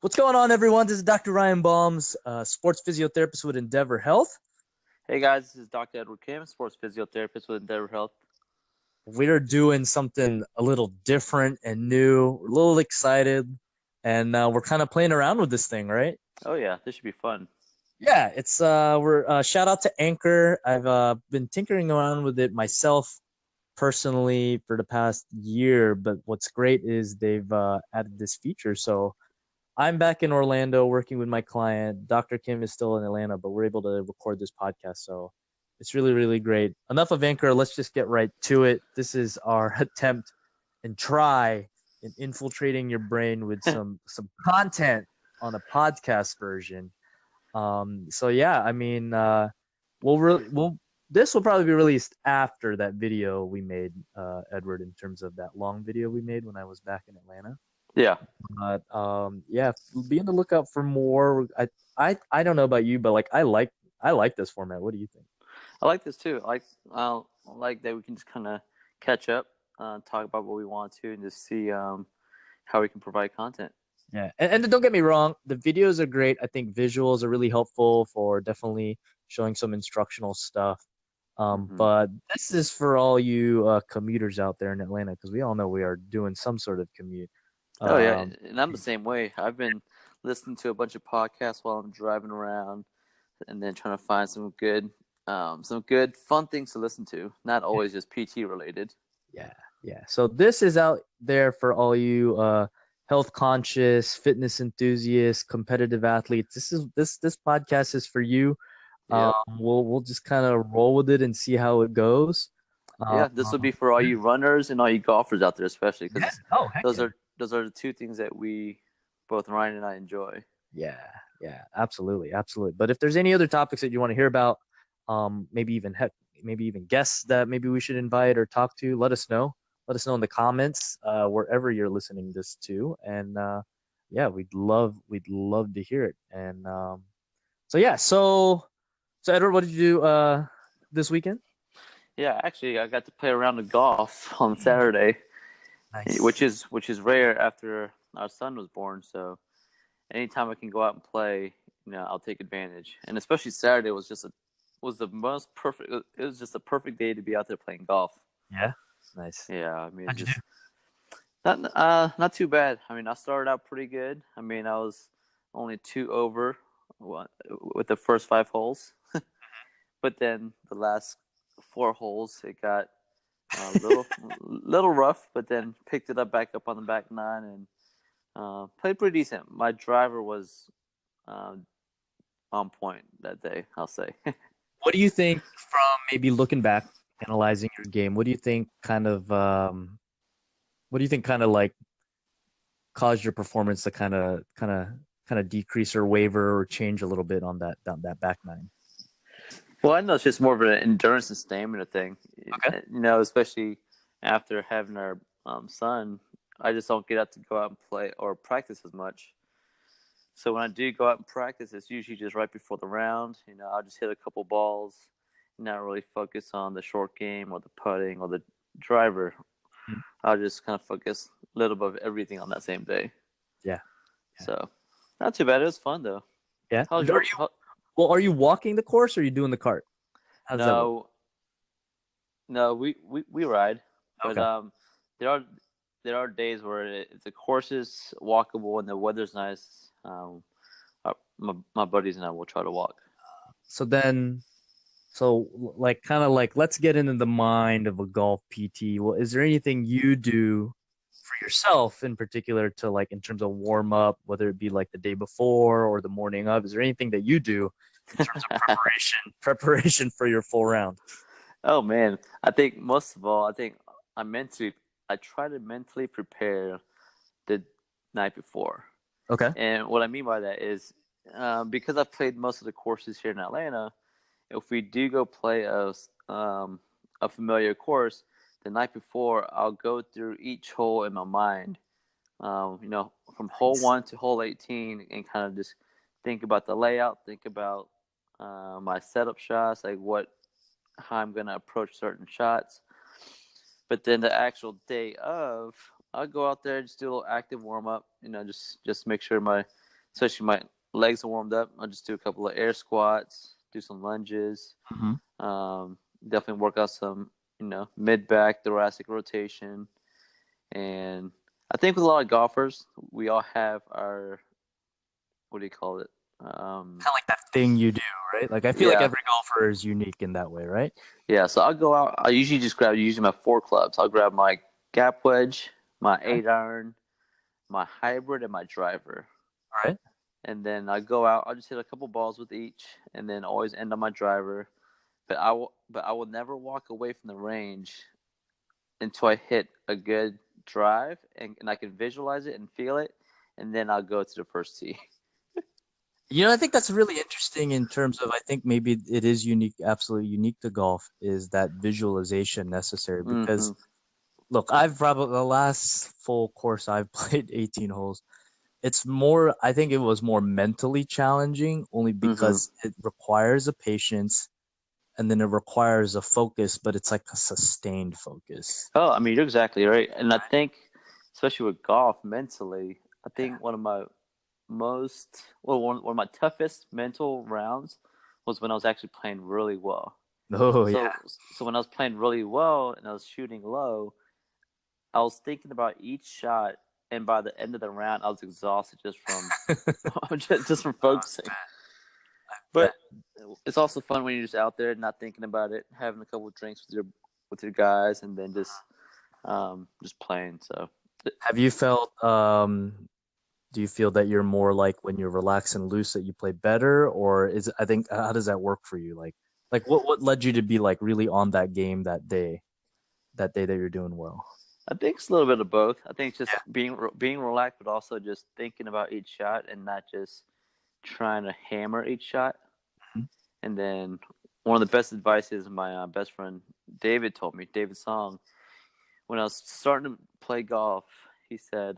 What's going on, everyone? This is Dr. Ryan Balmes, sports physiotherapist with ENDVR Health. Hey guys, this is Dr. Edward Kim, sports physiotherapist with Endeavor Health. We're doing something a little different and new. We're a little excited, and we're kind of playing around with this thing, right? Oh yeah, this should be fun. Yeah, it's we're shout out to Anchor. I've been tinkering around with it myself personally for the past year, but what's great is they've added this feature. So I'm back in Orlando working with my client. Dr. Kim is still in Atlanta, but we're able to record this podcast. So it's really, really great. Enough of Anchor. Let's just get right to it. This is our attempt and try in infiltrating your brain with some content on a podcast version. So yeah, I mean, we'll this will probably be released after that video we made, Edward, in terms of that long video we made when I was back in Atlanta. Yeah. But yeah, be on the lookout for more. I don't know about you, but like I like this format. What do you think? I like this too. I like that we can just kind of catch up, talk about what we want to, and just see how we can provide content. Yeah, and don't get me wrong, the videos are great. I think visuals are really helpful for definitely showing some instructional stuff. But this is for all you commuters out there in Atlanta, because we all know we are doing some sort of commute. Oh yeah, and I'm the same way. I've been listening to a bunch of podcasts while I'm driving around, and then trying to find some good fun things to listen to. Not always just PT related. Yeah. So this is out there for all you health conscious, fitness enthusiasts, competitive athletes. This podcast is for you. Yeah. We'll just kind of roll with it and see how it goes. Yeah, this will be for all you runners and all you golfers out there, especially because those are the two things that we both Ryan and I enjoy. Yeah, absolutely. But if there's any other topics that you want to hear about, maybe even guests that maybe we should invite or talk to, let us know. Let us know in the comments wherever you're listening this to, and yeah, we'd love to hear it. And so Edward, what did you do this weekend? Yeah, actually, I got to play around with golf on Saturday, Nice. which is rare after our son was born. So anytime I can go out and play, I'll take advantage. And especially Saturday was the most perfect. It was just a perfect day to be out there playing golf. Yeah, nice. Yeah, I mean, How'd you just not too bad. I mean, I started out pretty good. I mean, I was only 2 over with the first 5 holes, but then the last 4 holes it got a little rough. But then picked it up back up on the back 9 and played pretty decent. My driver was on point that day, I'll say. What do you think from maybe looking back, analyzing your game? What do you think like caused your performance to kind of decrease or waver or change a little bit on that back 9? Well, I know it's just more of an endurance and stamina thing. Okay. Especially after having our son, I just don't get out to go out and play or practice as much. So when I do go out and practice, it's usually just right before the round. I'll just hit a couple balls, not really focus on the short game or the putting or the driver. Mm-hmm. I'll just kind of focus a little bit of everything on that same day. Yeah. So not too bad. It was fun though. Yeah. Are you walking the course or are you doing the cart? How does that work? No, we ride, but Okay. there are days where the course is walkable and the weather's nice. My buddies and I will try to walk. So let's get into the mind of a golf PT. Well, is there anything you do for yourself in particular to like in terms of warm up, whether it be like the day before or the morning of? Is there anything that you do in terms of preparation for your full round? Oh man, I think most of all, I try to mentally prepare the night before. Okay. And what I mean by that is because I've played most of the courses here in Atlanta, if we do go play a familiar course, the night before, I'll go through each hole in my mind, from hole 1 to hole 18 and kind of just think about the layout, think about my setup shots, like how I'm going to approach certain shots. But then the actual day of, I'll go out there and just do a little active warm up, just make sure my especially my legs are warmed up, I'll just do a couple of air squats, do some lunges. Definitely work out some, mid back, thoracic rotation. And I think with a lot of golfers, we all have our, what do you call it? Kind of like that thing you do, right? Like I feel like Yeah. every golfer is unique in that way, right? Yeah. So I'll go out. I usually just grab usually my 4 clubs. I'll grab my gap wedge, my Okay. 8-iron, my hybrid, and my driver. All right. And then I go out. I'll just hit a couple balls with each, and then always end on my driver. But I will never walk away from the range until I hit a good drive and I can visualize it and feel it, and then I'll go to the first tee. I think that's really interesting in terms of, I think maybe it is unique, absolutely unique to golf, is that visualization necessary. Because, look, I've probably, the last full course I've played 18 holes, it's more, I think it was more mentally challenging only because it requires a patience and then it requires a focus, but it's like a sustained focus. Oh, I mean, you're exactly right. And I think, especially with golf, mentally, I think one of my one of my toughest mental rounds was when I was actually playing really well. Oh, So, yeah. so when I was playing really well and I was shooting low, I was thinking about each shot, and by the end of the round, I was exhausted just from just from focusing. But it's also fun when you're just out there, not thinking about it, having a couple of drinks with your guys, and then just playing. So, Have you felt, do you feel that you're more like when you're relaxed and loose that you play better, or I think, how does that work for you? Like what led you to be like really on that game that day that you're doing well? I think it's a little bit of both. I think it's just being relaxed, but also just thinking about each shot and not just trying to hammer each shot. Mhm. And then one of the best advices my best friend David told me, David Song, when I was starting to play golf, he said,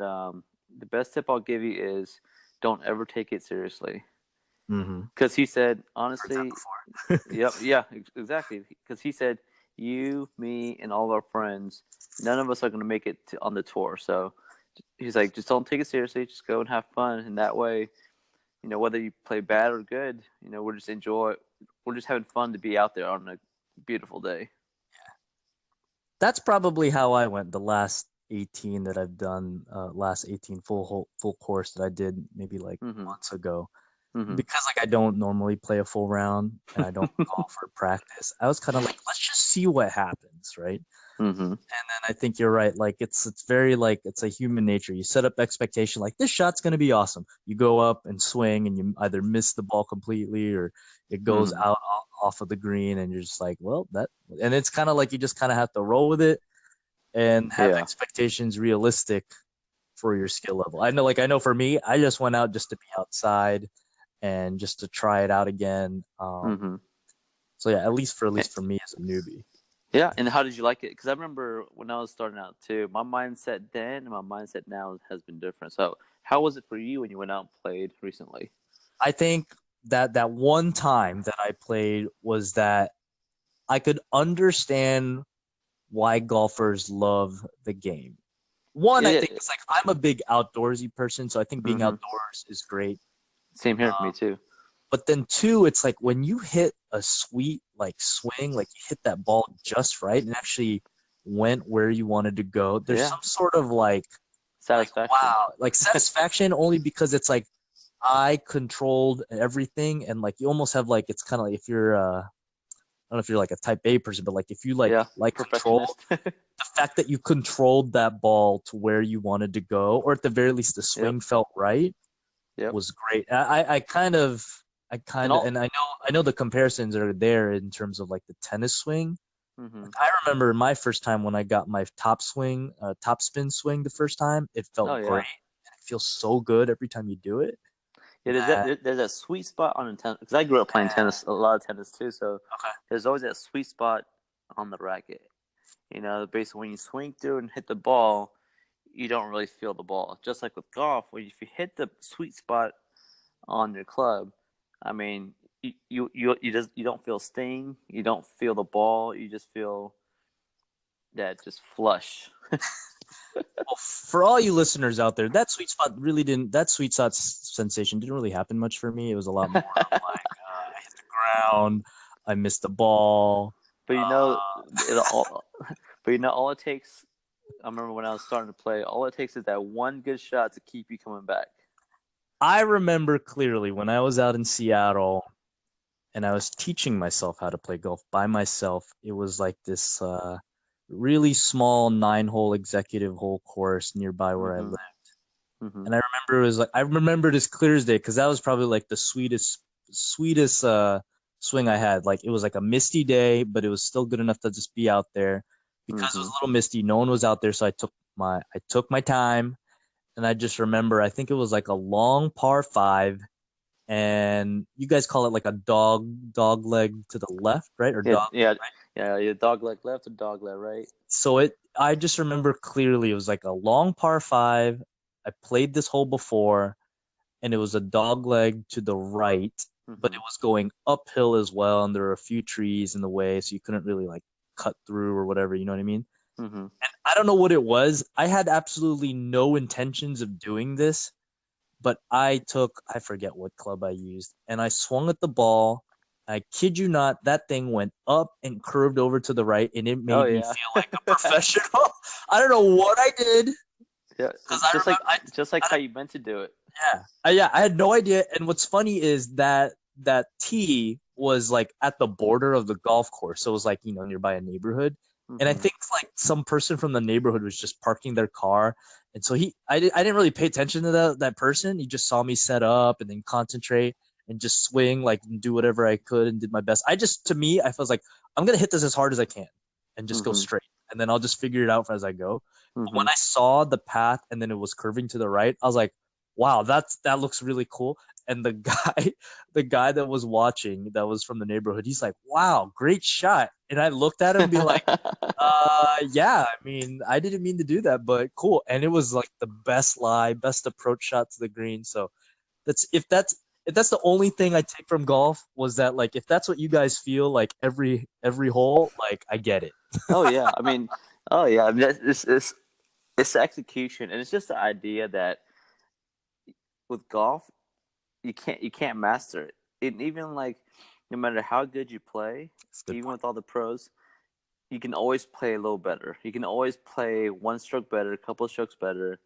the best tip I'll give you is don't ever take it seriously. Because he said, Heard that honestly, before. yep, yeah, exactly. Because he said, you, me, and all our friends, none of us are going to make it on the tour. So he's like, just don't take it seriously. Just go and have fun. And that way, whether you play bad or good, we're just having fun to be out there on a beautiful day. That's probably how I went the last 18 that I've done, last 18 full course that I did maybe like months ago. Because like I don't normally play a full round and I don't golf for practice, I was kind of like, let's just see what happens, right? And then I think you're right. Like it's very like it's a human nature. You set up expectation like this shot's gonna be awesome. You go up and swing and you either miss the ball completely or it goes out off of the green and you're just like, well, and it's kind of like you just kind of have to roll with it and have expectations realistic for your skill level. I know for me, I just went out just to be outside and just to try it out again. So yeah, at least for me as a newbie. Yeah, and how did you like it? Because I remember when I was starting out too, my mindset then and my mindset now has been different. So how was it for you when you went out and played recently? I think that one time that I played was that I could understand why golfers love the game. One, I think it's like I'm a big outdoorsy person, so I think being outdoors is great. Same here for me too. But then two, it's like when you hit a sweet like swing, like you hit that ball just right and actually went where you wanted to go. There's some sort of like satisfaction. Wow, like satisfaction only because it's like I controlled everything and like you almost have like it's kind of like if you're I don't know if you're like a type A person, but like if you like control the fact that you controlled that ball to where you wanted to go, or at the very least the swing felt right, was great. I kind of and I know the comparisons are there in terms of like the tennis swing. Like, I remember my first time when I got my top spin swing the first time, it felt great. And it feels so good every time you do it. Yeah, there's that sweet spot on tennis because I grew up playing tennis, a lot of tennis too. So there's always that sweet spot on the racket. Basically when you swing through and hit the ball, you don't really feel the ball. Just like with golf, where if you hit the sweet spot on your club, I mean, you don't feel sting, you don't feel the ball, you just feel that just flush. Well, for all you listeners out there, that sweet spot sensation didn't really happen much for me. It was a lot more of like, I hit the ground, I missed the ball. But Uh, all it takes. I remember when I was starting to play. All it takes is that one good shot to keep you coming back. I remember clearly when I was out in Seattle and I was teaching myself how to play golf by myself. It was like this really small 9-hole executive hole course nearby where I Mm-hmm. live. Mm-hmm. And I remember it as clear as day because that was probably like the sweetest swing I had. Like it was like a misty day, but it was still good enough to just be out there. Because it was Mm-hmm. a little misty, no one was out there, so I took my time, and I just remember I think it was like a long par five, and you guys call it like a dog leg to the left, right? Or Yeah, dog. yeah, yeah. Your dog leg left or dog leg right. So I just remember clearly it was like a long par five. I played this hole before, and it was a dog leg to the right, but Mm-hmm. it was going uphill as well, and there were a few trees in the way, so you couldn't really like cut through or whatever, you know what I mean? Mm-hmm. And I don't know what it was. I had absolutely no intentions of doing this, but I forget what club I used, and I swung at the ball. I kid you not, that thing went up and curved over to the right, and it Oh made me yeah. feel like a professional. I don't know what I did Yeah, because I remember just like I how you meant to do it. yeah, I had no idea. And what's funny is that tee was like at the border of the golf course, so it was like nearby a neighborhood. And I Mm-hmm. think like some person from the neighborhood was just parking their car, and so I didn't really pay attention to that person. He just saw me set up and then concentrate and just swing like and do whatever I could and did my best. To me, I was like, I'm gonna hit this as hard as I can and just go Mm-hmm. straight, and then I'll just figure it out as I go. But when Mm-hmm. I saw the path and then it was curving to the right, I was like, wow, that looks really cool. And the guy, the guy that was watching, that was from the neighborhood, he's like, wow, great shot. And I looked at him and be like, yeah, I mean, I didn't mean to do that, but cool. And it was like the best approach shot to the green. So that's if that's the only thing I take from golf was that like if that's what you guys feel like every hole, like I get it. Oh yeah. I mean, it's the execution, and it's just the idea that with golf, you can't master it. And even like no matter how good you play, That's a good even point. with all the pros, you can always play a little better. You can always play one stroke better, a couple of strokes better.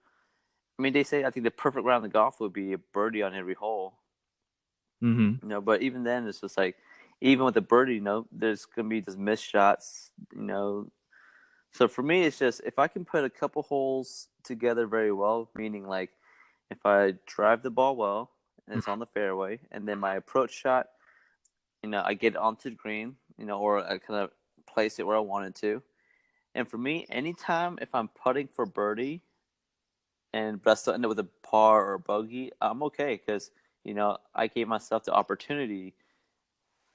I mean, they say I think the perfect round of golf would be a birdie on every hole. Mm-hmm. But even then, it's just like even with the birdie, there's gonna be just missed shots. So for me, it's just if I can put a couple holes together very well, meaning like if I drive the ball well and it's on the fairway, and then my approach shot, I get it onto the green, or I kind of place it where I want it to. And for me, anytime if I'm putting for birdie but I still end up with a par or a bogey, I'm okay because I gave myself the opportunity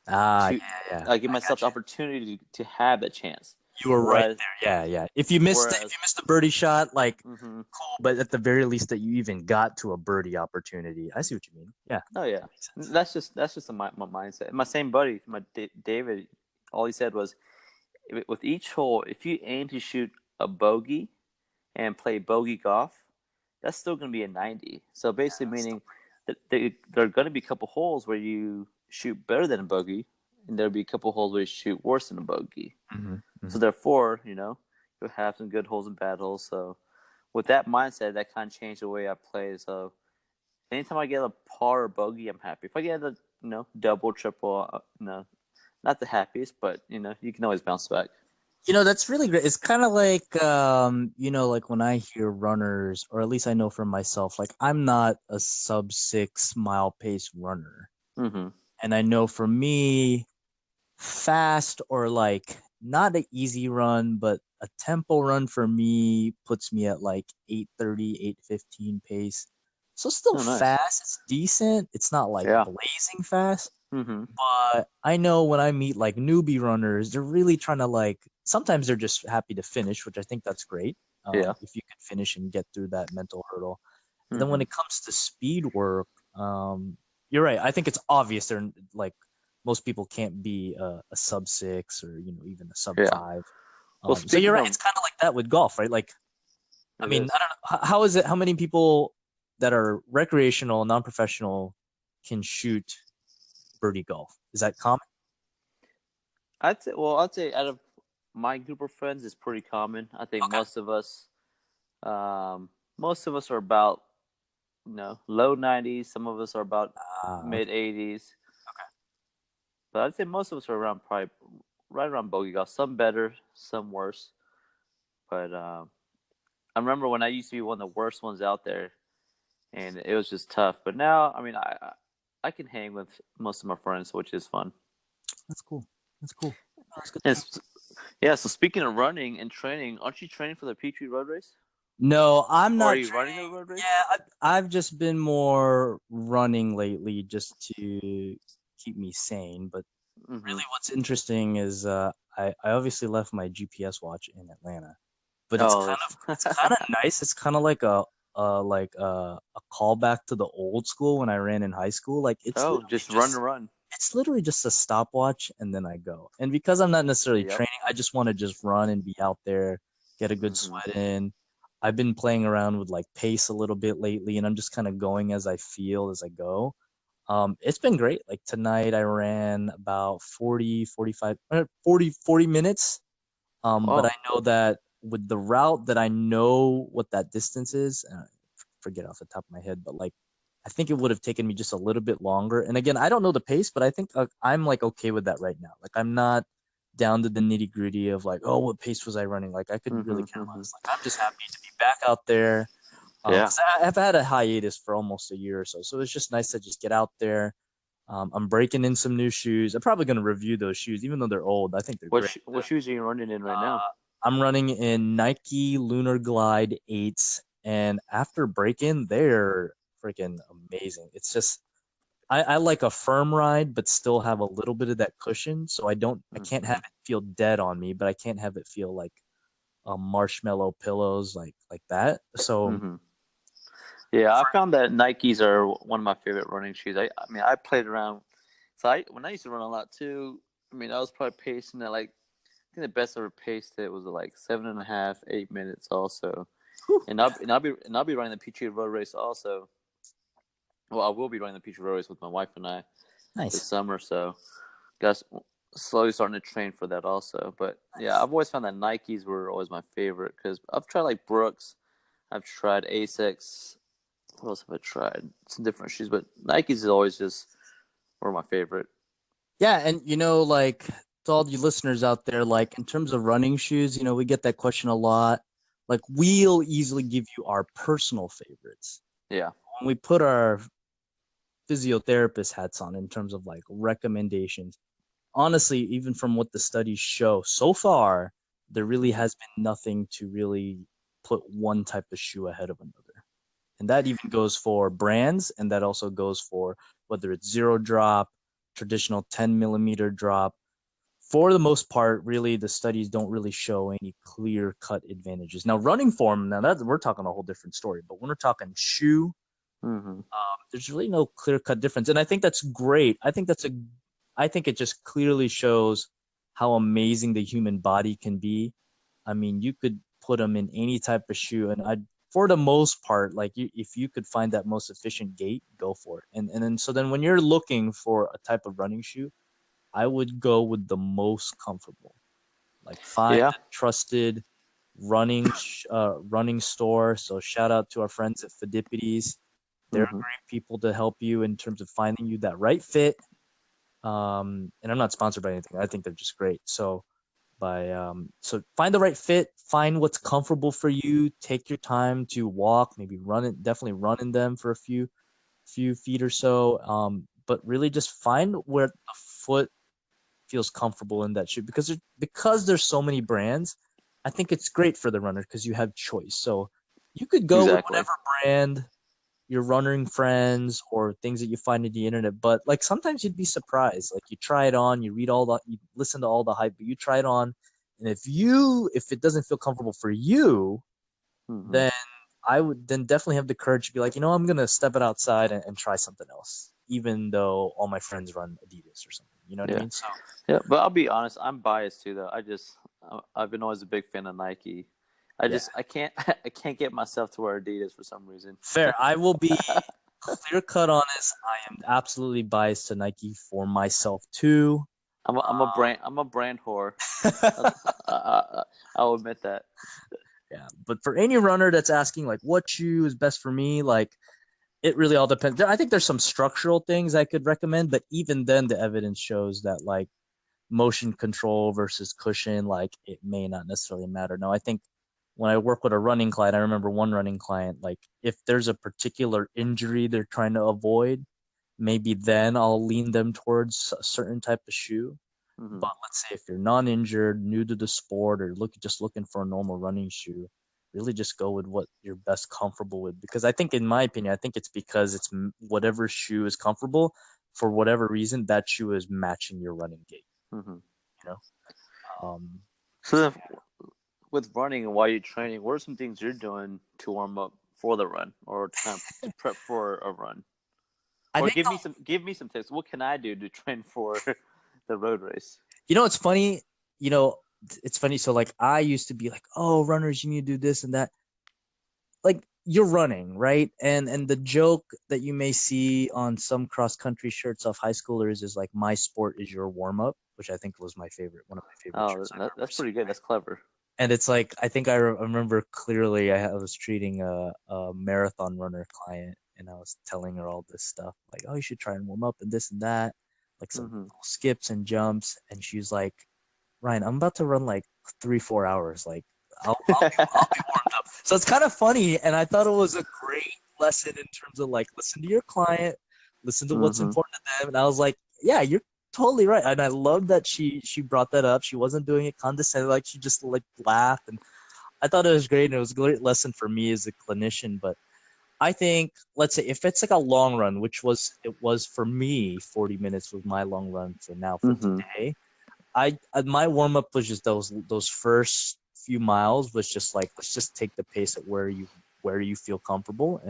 Ah, to yeah, yeah. I give I myself got the you. opportunity to have that chance. You were right Whereas, there. Yeah, yeah. If you missed the birdie shot, like mm-hmm. cool, but at the very least that you even got to a birdie opportunity. I see what you mean. Yeah, Oh yeah, that makes sense. that's just my mindset. My same buddy, David, all he said was, with each hole, if you aim to shoot a bogey and play bogey golf, that's still going to be a 90. So basically, meaning that there are going to be a couple holes where you shoot better than a bogey, and there'll be a couple holes where you shoot worse than a bogey. Mm-hmm, So mm-hmm. therefore, you'll have some good holes and bad holes. So with that mindset, that kind of changed the way I play. So anytime I get a par or bogey, I'm happy. If I get a double, triple, not the happiest, but you can always bounce back. That's really great. It's kind of like like when I hear runners, or at least I know for myself, like I'm not a sub 6 mile pace runner, Mm-hmm. and I know for me, fast or like not an easy run, but a tempo run for me puts me at like 8:30, 8:15 pace. So still Oh, nice. fast. It's decent. It's not like Yeah. blazing fast. Mm-hmm. But I know when I meet like newbie runners, they're really trying to like sometimes they're just happy to finish, which I think that's great. Yeah. If you can finish and get through that mental hurdle. And then when Mm-hmm. it comes to speed work, you're right. I think it's obvious they're like most people can't be a sub 6 or even a sub Yeah. 5. Well, So you're speaking right. of It's kind of like that with golf, right? Like I It mean, is. I don't know. How is it? How many people that are recreational, non-professional, can shoot birdie golf? Is that common? I'd say out of my group of friends, it's pretty common. I think Okay. um, most of us are about low 90s. Some of us are about mid Okay. 80s. But I'd say most of us are around probably right around bogey golf. Some better, some worse. But I remember when I used to be one of the worst ones out there, and it was just tough. But now, I mean, I can hang with most of my friends, which is fun. That's cool. That's cool. That's good. And yeah. So speaking of running and training, aren't you training for the Petrie Road Race, No, I'm or are not you running the training. road race? Yeah, I've just been more running lately just to keep me sane. But Mm-hmm. really, what's interesting is I obviously left my GPS watch in Atlanta, but Oh, it's kind of nice. It's kind of like a callback to the old school when I ran in high school. Like oh, just run to run. it's literally just a stopwatch and then I go. And because I'm not necessarily Yep. training, I just want to just run and be out there, get a good Mm-hmm. sweat in. I've been playing around with like pace a little bit lately and I'm just kind of going as I feel as I go. It's been great. Like tonight I ran about 40, 45, 40 minutes. But I Oh. know that with the route that I know what that distance is, forget off the top of my head, but like I think it would have taken me just a little bit longer. And again, I don't know the pace, but I think I'm like okay with that right now. Like I'm not down to the nitty gritty of like, oh, what pace was I running? Like I could really Mm-hmm. care Mm-hmm. less. Like I'm just happy to be back out there. Yeah. 'Cause I've had a hiatus for almost a year or so, so it's just nice to just get out there. I'm breaking in some new shoes. I'm probably going to review those shoes, even though they're old. I think they're great. What shoes are you running in right now? I'm running in Nike Lunar Glide 8s, and after break-in, they're freaking amazing. It's just I like a firm ride, but still have a little bit of that cushion, so I can't have Mm-hmm. it feel dead on me, but I can't have it feel like marshmallow pillows like that. So Mm-hmm. Yeah, I found that Nikes are one of my favorite running shoes. I mean, I played around. So when I used to run a lot too, I mean, I was probably pacing at like, I think the best I ever paced it was like 7.5, 8 minutes also. whew, And I'll be running the PGA Road Race also. Well, I will be running the PGA Road Race with my wife and I this nice. summer. So, guys, slowly starting to train for that also. But yeah, I've always found that Nikes were always my favorite because I've tried like Brooks, I've tried Asics. What else have I tried? Some different shoes, but Nikes is always just were my favorite. Yeah, and like to all you listeners out there, like in terms of running shoes, we get that question a lot. Like we'll easily give you our personal favorites. Yeah. When we put our physiotherapist hats on in terms of like recommendations, honestly, even from what the studies show so far, there really Mm-hmm. has been nothing to really put one type of shoe ahead of another. And that even goes for brands, and that also goes for whether it's zero drop, traditional 10 millimeter drop. For the most part, really, the studies don't really show any clear cut advantages. Now, running form, now that we're talking a whole different story, but when we're talking shoe, Mm-hmm. there's really no clear cut difference. And I think that's great. I think it just clearly shows how amazing the human body can be. I mean, you could put them in any type of shoe, and for the most part, like if you could find that most efficient gait, go for it. And then so then when you're looking for a type of running shoe, I would go with the most comfortable. Like find Yeah. a trusted running store. So shout out to our friends at Fidipides. They're Mm-hmm. great people to help you in terms of finding you that right fit. And I'm not sponsored by anything. I think they're just great. So find the right fit, find what's comfortable for you, take your time to walk, maybe run it, definitely run in them for a few feet or so. But really just find where the foot feels comfortable in that shoe because there's so many brands. I think it's great for the runner because you have choice. So you could go with Exactly. whatever brand your running friends or things that you find in the internet. But like sometimes you'd be surprised. Like you try it on, you listen to all the hype, but you try it on, and if it doesn't feel comfortable for you, Mm-hmm. then I would then definitely have the courage to be like, I'm gonna step it outside and try something else, even though all my friends run Adidas or something. You know what I Yeah. mean? So Yeah. But I'll be honest, I'm biased too, though. I've been always a big fan of Nike. Yeah. I can't I can't get myself to wear Adidas for some reason. Fair. I will be clear cut on this. I am absolutely biased to Nike for myself too. I'm a brand whore. That's, I'll admit that. Yeah, but for any runner that's asking like what shoe is best for me, like it really all depends. I think there's some structural things I could recommend, but even then the evidence shows that like motion control versus cushion, like it may not necessarily matter. Now, I think when I work with a running client, I remember one running client, like if there's a particular injury they're trying to avoid, maybe then I'll lean them towards a certain type of shoe. Hmm. But let's say if you're non-injured, new to the sport, or just looking for a normal running shoe, really just go with what you're best comfortable with. Because I think, in my opinion, I think it's because it's whatever shoe is comfortable for whatever reason, that shoe is matching your running gait. Hmm. You know, um, So so then, with running and while you're training, what are some things you're doing to warm up for the run or to kind of to prep for a run? I Or think give me some tips. What can I do to train for the road race? it's funny. You know, it's funny. So like, I used to be like, oh, runners, you need to do this and that. Like you're running, right? And the joke that you may see on some cross country shirts of high schoolers is like my sport is your warm up, which I think was one of my favorite Oh, shirts I've ever that's seen. pretty good. That's clever. And it's like I think I remember clearly I was treating a marathon runner client and I was telling her all this stuff like, oh, you should try and warm up and this and that, like some Hmm. skips and jumps, and she's like, Ryan, I'm about to run like 3-4 hours. Like, I'll be warmed up. So it's kind of funny, and I thought it was a great lesson in terms of like listen to your client, listen to what's Hmm. important to them. And I was like, yeah, you're totally right. And I love that she brought that up. She wasn't doing it condescending, like she just like laughed, and I thought it was great. And it was a great lesson for me as a clinician. But I think, let's say if it's like a long run, which it was for me, 40 minutes was my long run for now for Hmm. today. My warm up was just those first few miles was just like, let's just take the pace at where you feel comfortable,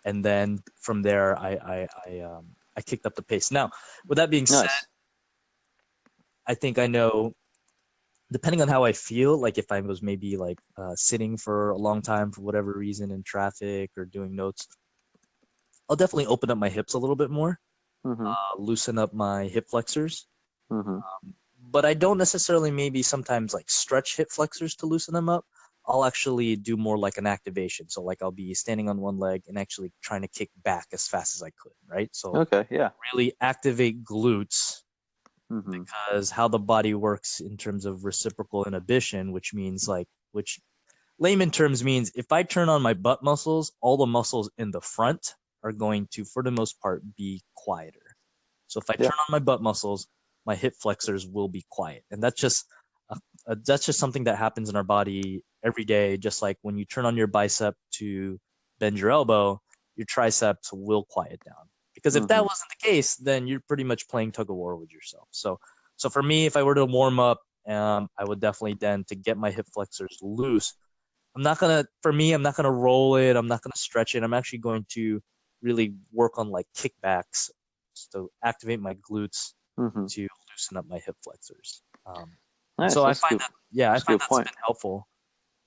and then from there I kicked up the pace. Now, with that being said, Nice. I think I know, depending on how I feel, like if I was maybe like sitting for a long time for whatever reason in traffic or doing notes, I'll definitely open up my hips a little bit more, Hmm. loosen up my hip flexors. Hmm. But I don't necessarily maybe sometimes like stretch hip flexors to loosen them up. I'll actually do more like an activation. So like I'll be standing on one leg and actually trying to kick back as fast as I could, right? So Okay. Yeah. really activate glutes, Hmm. because how the body works in terms of reciprocal inhibition, which layman terms means if I turn on my butt muscles, all the muscles in the front are going to, for the most part, be quieter. So if I Yeah. turn on my butt muscles, my hip flexors will be quiet, and that's just something that happens in our body every day. Just like when you turn on your bicep to bend your elbow, your triceps will quiet down. Because if that Hmm. wasn't the case, then you're pretty much playing tug of war with yourself. So for me, if I were to warm up, I would definitely then to get my hip flexors loose. I'm not gonna roll it. I'm not gonna stretch it. I'm actually going to really work on like kickbacks to activate my glutes Hmm. to loosen up my hip flexors. And Nice. so I find that, yeah, I That's a find good that's point. been helpful.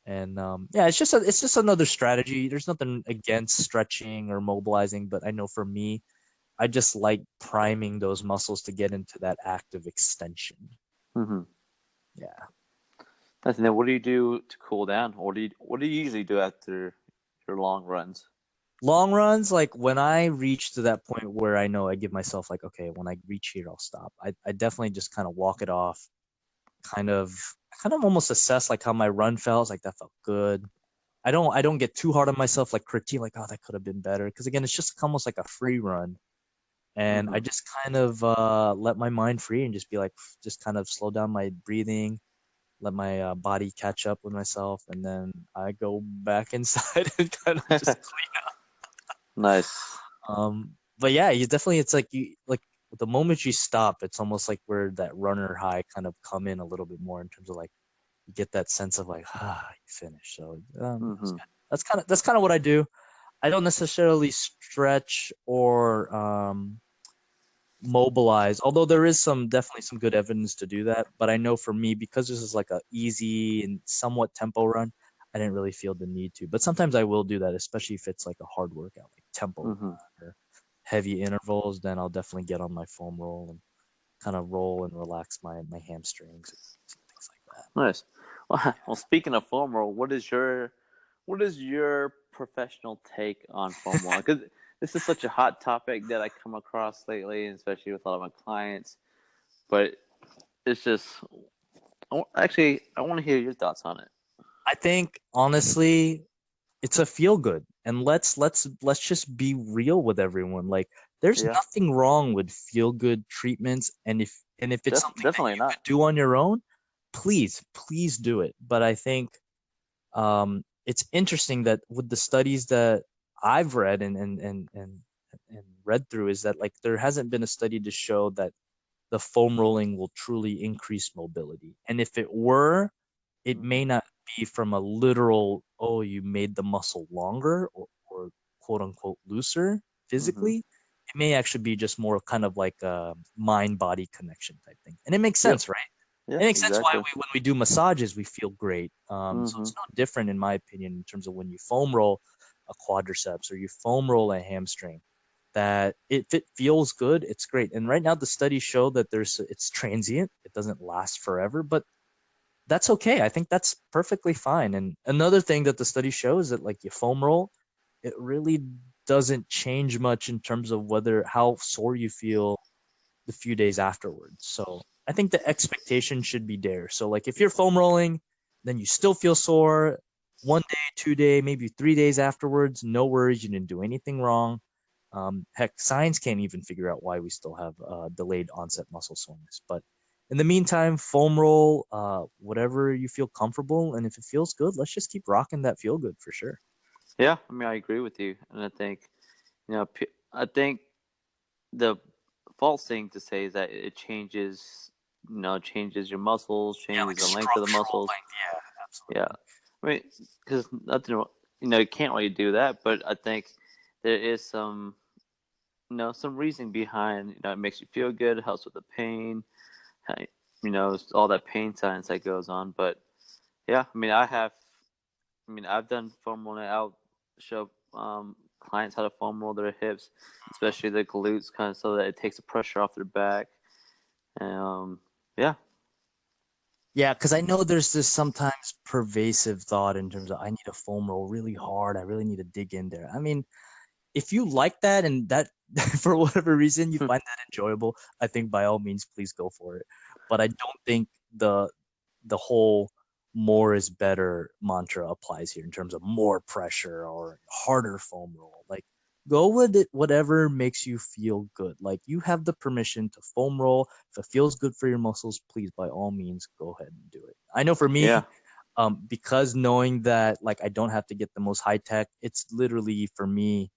And yeah, it's just another strategy. There's nothing against stretching or mobilizing, but I know for me, I just like priming those muscles to get into that active extension. Hmm. Yeah. And then what do you do to cool down? Or what do you usually do after your long runs? Long runs, like when I reach to that point where I know I give myself like, okay, when I reach here, I'll stop. I definitely just kind of walk it off, kind of kind of almost assess like how my run felt. Like that felt good. I don't get too hard on myself, like critique, like, oh, that could have been better. Because again, it's just almost like a free run. And I Hmm. just kind of let my mind free and just be like, just kind of slow down my breathing, let my body catch up with myself, and then I go back inside and kind of just Nice. but yeah, you definitely, it's like you like the moment you stop, it's almost like where that runner high kind of come in a little bit more in terms of like you get that sense of like you finish. So that's Hmm. good. That's kind of what I do. I don't necessarily stretch or mobilize, although there is definitely some good evidence to do that. But I know for me, because this is like a easy and somewhat tempo run, I didn't really feel the need to. But sometimes I will do that, especially if it's like a hard workout, like tempo Mm-hmm. or heavy intervals. Then I'll definitely get on my foam roll and kind of roll and relax my hamstrings and things like that. Nice. Well, speaking of foam roll, what is your professional take on foam rolling? Because this is such a hot topic that I come across lately, especially with a lot of my clients. But it's just, actually, I want to hear your thoughts on it. I think honestly, it's a feel good, and let's just be real with everyone. Like, there's Yeah, nothing wrong with feel good treatments, and if it's something that definitely you not. could do on your own, please do it. But I think it's interesting that with the studies that I've read and read through is that like there hasn't been a study to show that the foam rolling will truly increase mobility. And if it were, it may Mm-hmm. not be from a literal, oh, you made the muscle longer or quote unquote looser Mm-hmm. physically. It may actually be just more kind of like a mind body connection type thing. And it makes Yep. sense, right? Yeah, It makes sense why exactly. when we do massages, we feel great. So Mm-hmm. it's no different, in my opinion, in terms of when you foam roll a quadriceps or you foam roll a hamstring, that if it feels good, it's great. And right now, the studies show that it's transient; it doesn't last forever, but that's okay. I think that's perfectly fine. And another thing that the study shows that like you foam roll, it really doesn't change much in terms of whether how sore you feel the few days afterwards. So I think the expectation should be there. So like if you're foam rolling, then you still feel sore 1 day, 2 day, maybe 3 days afterwards. No worries, you didn't do anything wrong. Heck, science can't even figure out why we still have delayed onset muscle soreness. But in the meantime, foam roll, whatever you feel comfortable, and if it feels good, let's just keep rocking that feel good for sure. Yeah, I mean, I agree with you, and I think I think the false thing to say is that it changes, changes your muscles, Yeah, changes like the length of the structural muscles. length. Yeah, Yeah, absolutely. I mean, because nothing, you can't really do that. But I think there is some reason behind. It makes you feel good, helps with the pain, all that pain science that goes on. But yeah, I've done foam rolling. I'll show clients how to foam roll their hips, especially the glutes, kind of so that it takes the pressure off their back. Yeah, Yeah, because I know there's this sometimes pervasive thought in terms of I need a foam roll really hard. I really need to dig in there. I mean, if you like that and that for whatever reason you find that enjoyable, I think by all means please go for it. But I don't think the whole more is better mantra applies here in terms of more pressure or harder foam roll. Like go with it, whatever makes you feel good. Like you have the permission to foam roll. If it feels good for your muscles, please by all means go ahead and do it. I know for me, yeah, because knowing that like I don't have to get the most high tech, it's literally for me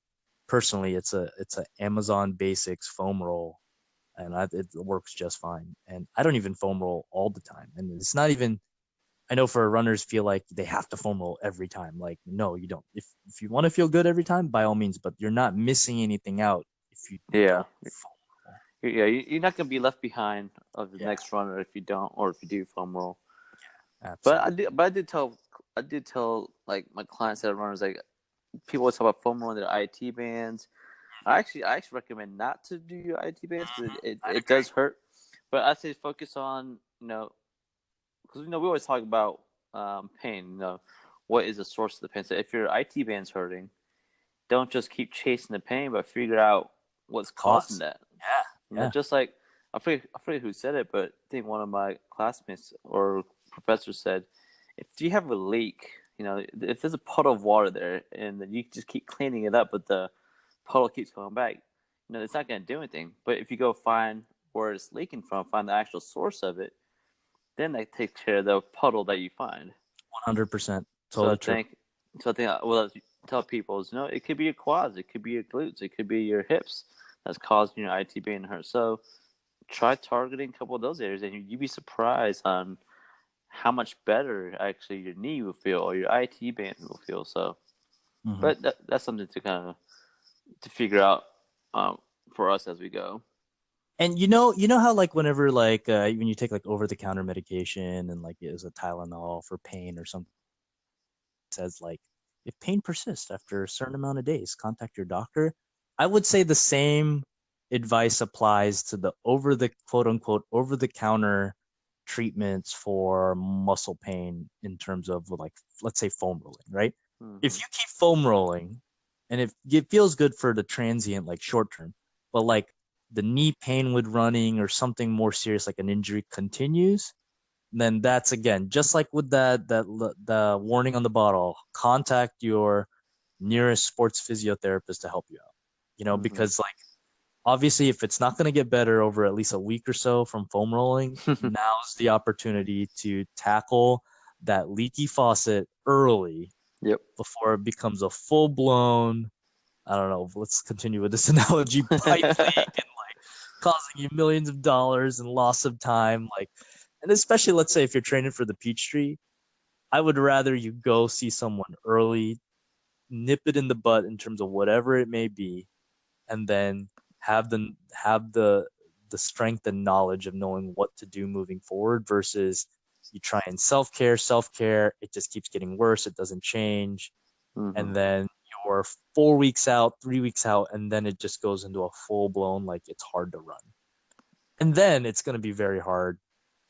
personally, it's a Amazon Basics foam roll, and it works just fine. And I don't even foam roll all the time, and it's not even. I know for runners feel like they have to foam roll every time. Like no, you don't. If you want to feel good every time, by all means, but you're not missing anything out if you yeah, don't foam roll. yeah. You're not gonna be left behind of the Yeah, next runner if you don't, or if you do foam roll. But I absolutely. do, but I did tell like my clients that are runners, like people always talk about foam rolling their IT bands. I actually recommend not to do your IT bands because it, I'd it agree. does hurt. But I say focus on because we always talk about pain. What is the source of the pain? So if your IT band's hurting, don't just keep chasing the pain, but figure out what's causing Cause. that. Yeah, yeah. Just like I forget who said it, but I think one of my classmates or professors said, if you have a leak, if there's a puddle of water there, and then you just keep cleaning it up, but the puddle keeps coming back, it's not going to do anything. But if you go find where it's leaking from, find the actual source of it, then that takes care of the puddle that you find. 100%. So I Totally true. think, what I tell people is, it could be your quads, it could be your glutes, it could be your hips that's causing your IT being hurt. So try targeting a couple of those areas, and you'd be surprised on how much better actually your knee will feel or your IT band will feel. So, Hmm. but that's something to kind of to figure out um, for us as we go. And you know how like whenever like when you take like over the counter medication and like it was a Tylenol for pain or something, says like, if pain persists after a certain amount of days, contact your doctor. I would say the same advice applies to the over the quote unquote over the counter treatments for muscle pain in terms of like, let's say foam rolling, right? If you keep foam rolling and if it feels good for the transient, like short term, but like the knee pain with running or something more serious like an injury continues, then that's again just like with the warning on the bottle. Contact your nearest sports physiotherapist to help you out. Because like obviously if it's not going to get better over at least a week or so from foam rolling, now's the opportunity to tackle that leaky faucet early Yep. before it becomes a full blown, I don't know, let's continue with this analogy, pipe leak and like causing you millions of dollars and loss of time. Like, and especially let's say if you're training for the Peachtree, I would rather you go see someone early, nip it in the butt in terms of whatever it may be, and then have the strength and knowledge of knowing what to do moving forward versus you try and self-care, it just keeps getting worse, it doesn't change, and then you're 4 weeks out, 3 weeks out, and then it just goes into a full-blown like it's hard to run, and then it's going to be very hard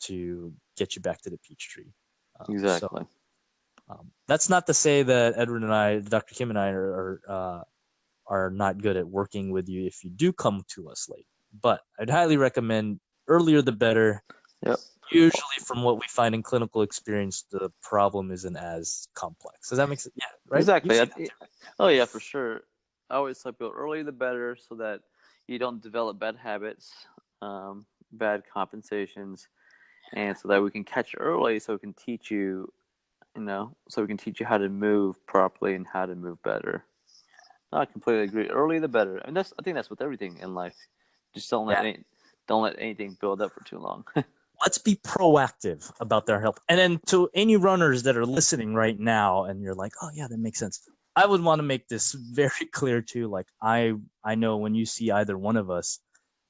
to get you back to the Peachtree. Exactly. That's not to say that Edward and I, Dr. Kim and I, are not good at working with you if you do come to us late. But I'd highly recommend earlier the better. Yep. Usually, from what we find in clinical experience, the problem isn't as complex. Does that make sense? Yeah, right? Exactly. Oh yeah, for sure. I always tell people earlier the better, so that you don't develop bad habits, bad compensations, and so that we can catch it early, so we can teach you, so we can teach you how to move properly and how to move better. I completely agree. Early the better, and I think that's with everything in life. Just don't let anything build up for too long. Let's be proactive about their health. And then to any runners that are listening right now, and you're like, oh yeah, that makes sense. I would want to make this very clear too. Like I know when you see either one of us,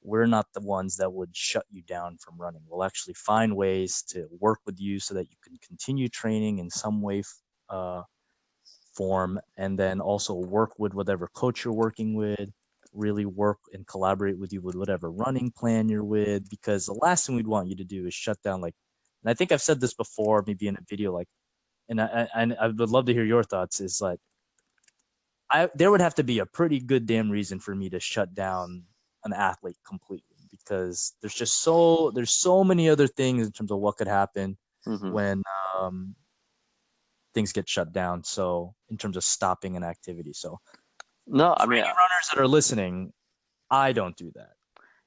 we're not the ones that would shut you down from running. We'll actually find ways to work with you so that you can continue training in some way, form, and then also work with whatever coach you're working with, really work and collaborate with you with whatever running plan you're with, because the last thing we'd want you to do is shut down, like, and I think I've said this before, maybe in a video, like, and I would love to hear your thoughts, is like, there would have to be a pretty good damn reason for me to shut down an athlete completely, because there's so many other things in terms of what could happen when things get shut down. So in terms of stopping an activity, so No, I for mean, any runners that are listening, I don't do that.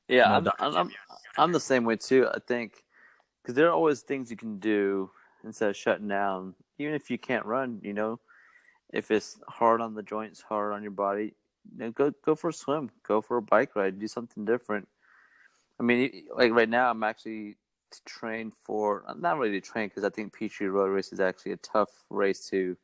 yeah, No, I'm Dr. I'm Kim, I'm, I'm the same way too. I think because there are always things you can do instead of shutting down. Even if you can't run, if it's hard on the joints, hard on your body, go for a swim, go for a bike ride, do something different. I mean, like right now, I'm actually trained for, not really to train, because I think Peachtree Road Race is actually a tough race to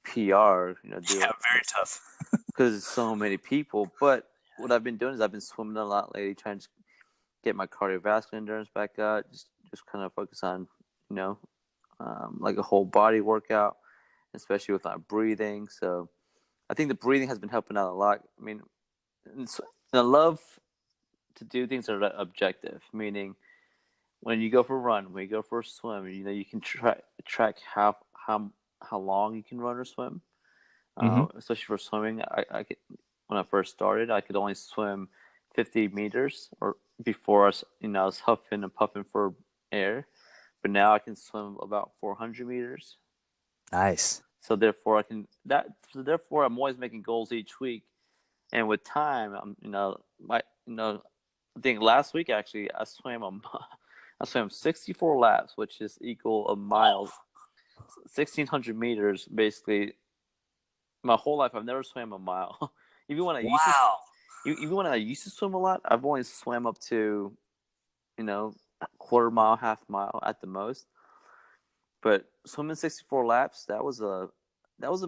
PR. Yeah, very tough. Because there's so many people. But what I've been doing is I've been swimming a lot lately, trying to get my cardiovascular endurance back up. Just kind of focus on, like a whole body workout, especially with my breathing. So I think the breathing has been helping out a lot. I mean, and I love to do things that are objective, meaning when you go for a run, when you go for a swim, you can track how long you can run or swim. Especially for swimming, I could, when I first started, I could only swim 50 meters, or before I was huffing and puffing for air, but now I can swim about 400 meters. Nice. So therefore, I'm always making goals each week, and with time, I think last week actually I swam 64 laps, which is equal a mile, 1,600 meters, basically. My whole life, I've never swam a mile. even when I used Wow. to, even when I used to swim a lot, I've only swam up to, quarter mile, half mile at the most. But swimming 64 laps, that was a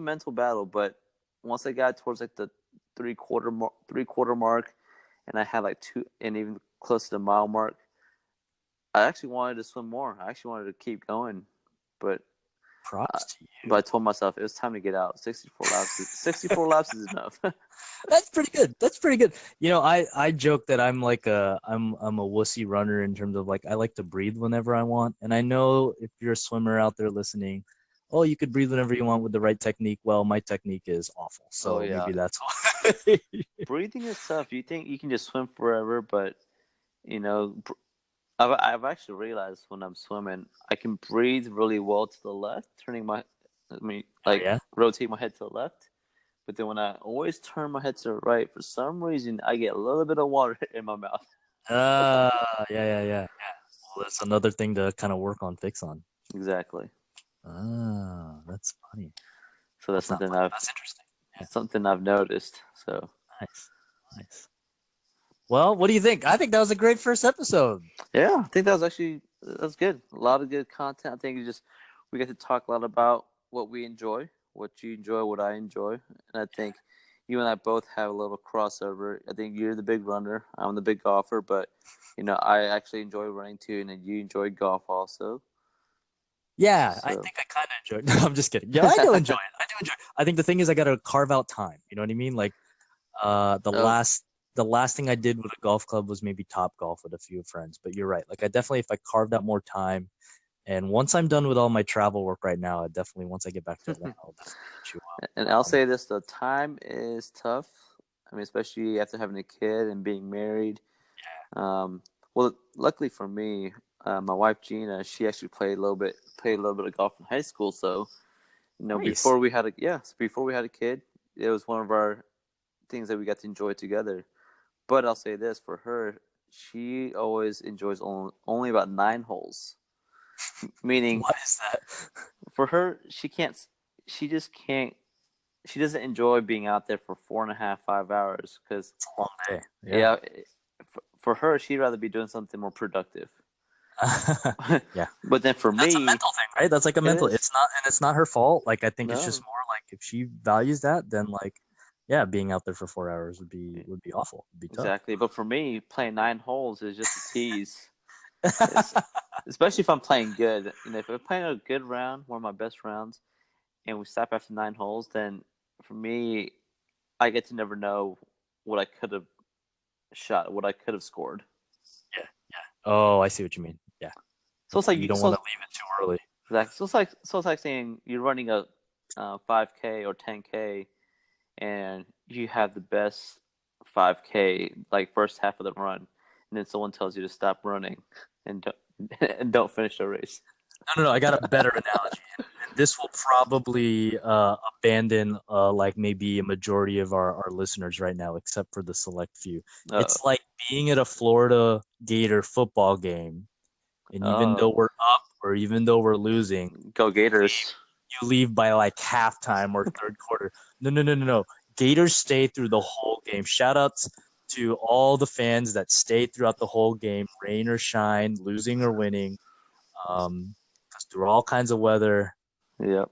mental battle. But once I got towards like the three quarter mark, and I had like two, and even close to the mile mark, I actually wanted to swim more. I actually wanted to keep going, but Props to you. But I told myself it was time to get out. 64 laps. 64 laps is enough. That's pretty good. That's pretty good. I joke that I'm like I'm a wussy runner in terms of like I like to breathe whenever I want. And I know if you're a swimmer out there listening, oh, you could breathe whenever you want with the right technique. Well, my technique is awful. Oh So yeah, maybe that's why. breathing is tough. You think you can just swim forever, but you know, I've actually realized when I'm swimming, I can breathe really well to the left, Oh yeah. rotate my head to the left. But then when I always turn my head to the right, for some reason, I get a little bit of water in my mouth. Yeah. Well, that's another thing to kind of work on, fix on. Exactly. That's funny. So that's That's not something funny. That's interesting. something I've noticed. So Nice. Well, what do you think? I think that was a great first episode. yeah, I think that's good. A lot of good content. I think we get to talk a lot about what we enjoy, what you enjoy, what I enjoy, and I think you and I both have a little crossover. I think you're the big runner, I'm the big golfer, but I actually enjoy running too, and then you enjoy golf also. Yeah, I So think I kind of enjoy it. No, I'm just kidding. Yeah, I do enjoy it. I do enjoy it. I think the thing is I got to carve out time. You know what I mean? Like the oh, last thing I did with a golf club was maybe Top Golf with a few friends. But you're right. Like I definitely, if I carved out more time, and once I'm done with all my travel work right now, once I get back to Atlanta, I'll definitely hit you and I'll up. say this: the time is tough. I mean, especially after having a kid and being married. Well, luckily for me, my wife Gina, she actually played a little bit of golf in high school. So, Nice. before we had a kid, it was one of our things that we got to enjoy together. But I'll say this for her, she always enjoys only about 9 holes. Meaning, Why is that? for her, she just can't, she doesn't enjoy being out there for 4.5, 5 hours because, It's a long day. Yeah. yeah, for her, she'd rather be doing something more productive. Yeah. But then for That's a me, mental thing, right? That's like a it mental. is. It's not her fault. Like I think it's just No, more like if she values that, then like yeah, being out there for 4 hours would be awful. It'd be tough. exactly. But for me, playing 9 holes is just a tease. It's, especially if I'm playing good. If I'm playing a good round, one of my best rounds, and we stop after 9 holes, then for me, I get to never know what I could have shot, what I could have scored. Yeah. Oh, I see what you mean. Yeah. So it's like You don't want to leave it too early. exactly. So it's like saying you're running a 5K or 10K, and you have the best 5K like first half of the run, and then someone tells you to stop running and don't finish the race. No. I got a better analogy. And this will probably abandon like maybe a majority of our listeners right now, except for the select few. It's like being at a Florida Gator football game, and even though we're up or even though we're losing, Go Gators! you leave by like halftime or third quarter. No. Gators stay through the whole game. Shout outs to all the fans that stay throughout the whole game, rain or shine, losing or winning. Through all kinds of weather. Yep.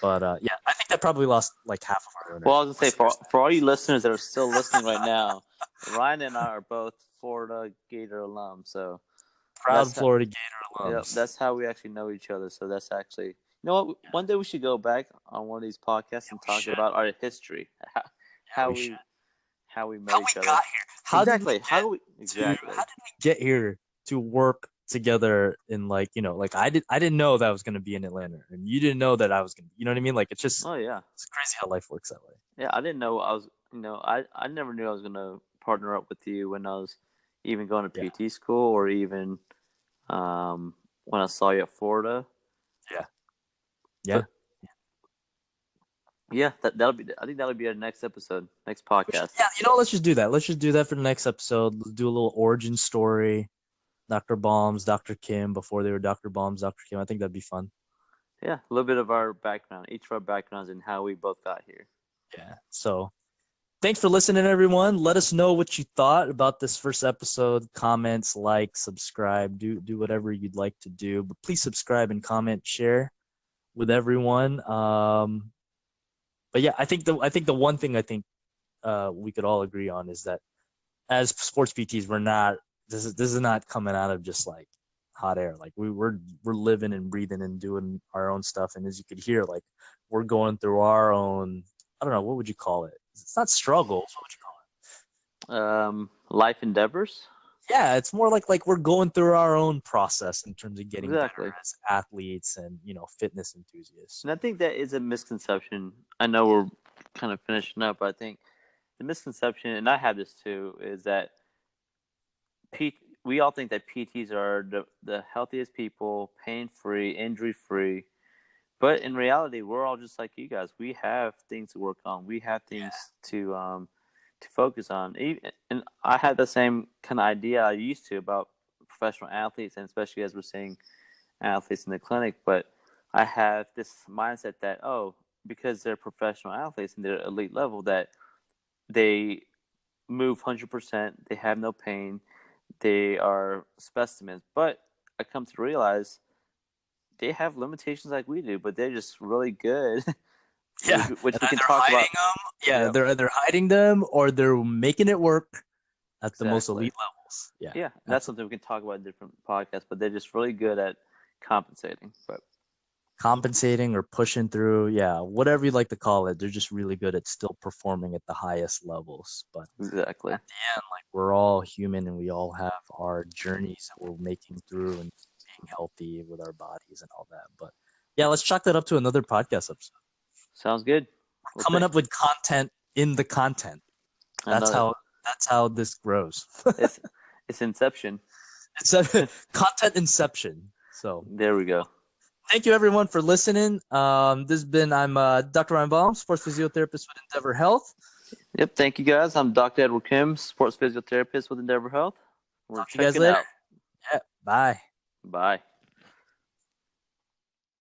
But yeah, I think that probably lost like half of our Well, owners. I was gonna say for all you listeners that are still listening right now, Ryan and I are both Florida Gator alums, so Proud Florida Gator alums. that's how we actually know each other. So that's actually, you know what? One day we should go back on one of these podcasts and talk about our history, how we met each other. Got here. How did we get here to work together in like I didn't know that I was gonna be in Atlanta, and you didn't know that I was gonna. You know what I mean? Like it's just it's crazy how life works that way. Yeah, I didn't know I was. I never knew I was gonna partner up with you when I was even going to PT school or even when I saw you at Florida. Yeah. Yeah, that'll be. I think that'll be our next episode, next podcast. Yeah, let's just do that. Let's just do that for the next episode. Let's do a little origin story. Dr. Balmes, Dr. Kim, before they were Dr. Balmes, Dr. Kim. I think that'd be fun. Yeah, a little bit of our background, each of our backgrounds, and how we both got here. Yeah. So, thanks for listening, everyone. Let us know what you thought about this first episode. Comments, like, subscribe, do whatever you'd like to do. But please subscribe and comment, share with everyone. But yeah, I think the one thing we could all agree on is that as sports PTs, we're not. This is not coming out of just like hot air. Like we're living and breathing and doing our own stuff. And as you could hear, like we're going through our own, I don't know, what would you call it? It's not struggles. What would you call it? Life endeavors. Yeah, it's more like we're going through our own process in terms of getting Exactly. better as athletes and, fitness enthusiasts. And I think that is a misconception. I know we're kind of finishing up, but I think the misconception, and I have this too, is that we all think that PTs are the healthiest people, pain-free, injury-free. But in reality, we're all just like you guys. We have things to work on. We have things to focus on. And I had the same kind of idea I used to about professional athletes, and especially as we're seeing athletes in the clinic. But I have this mindset that, because they're professional athletes and they're elite level, that they move 100%, they have no pain, they are specimens. But I come to realize they have limitations like we do, but they're just really good. Yeah, which we can they're talk hiding about. them. Yeah, Yep. they're either hiding them or they're making it work at the most Exactly. elite levels. Yeah, Yeah, that's something we can talk about in different podcasts, but they're just really good at compensating. But compensating or pushing through, yeah, whatever you like to call it, they're just really good at still performing at the highest levels. But exactly. at the end, like we're all human and we all have our journeys that we're making through and being healthy with our bodies and all that. But yeah, let's chalk that up to another podcast episode. Sounds good. Coming up with content in the content. That's how this grows. It's inception. It's a content inception. So there we go. Thank you everyone for listening. I'm Dr. Ryan Balmes, sports physiotherapist with ENDVR Health. Yep. Thank you guys. I'm Dr. Edward Kim, sports physiotherapist with ENDVR Health. Talk to you guys later. Yeah. Bye. Bye.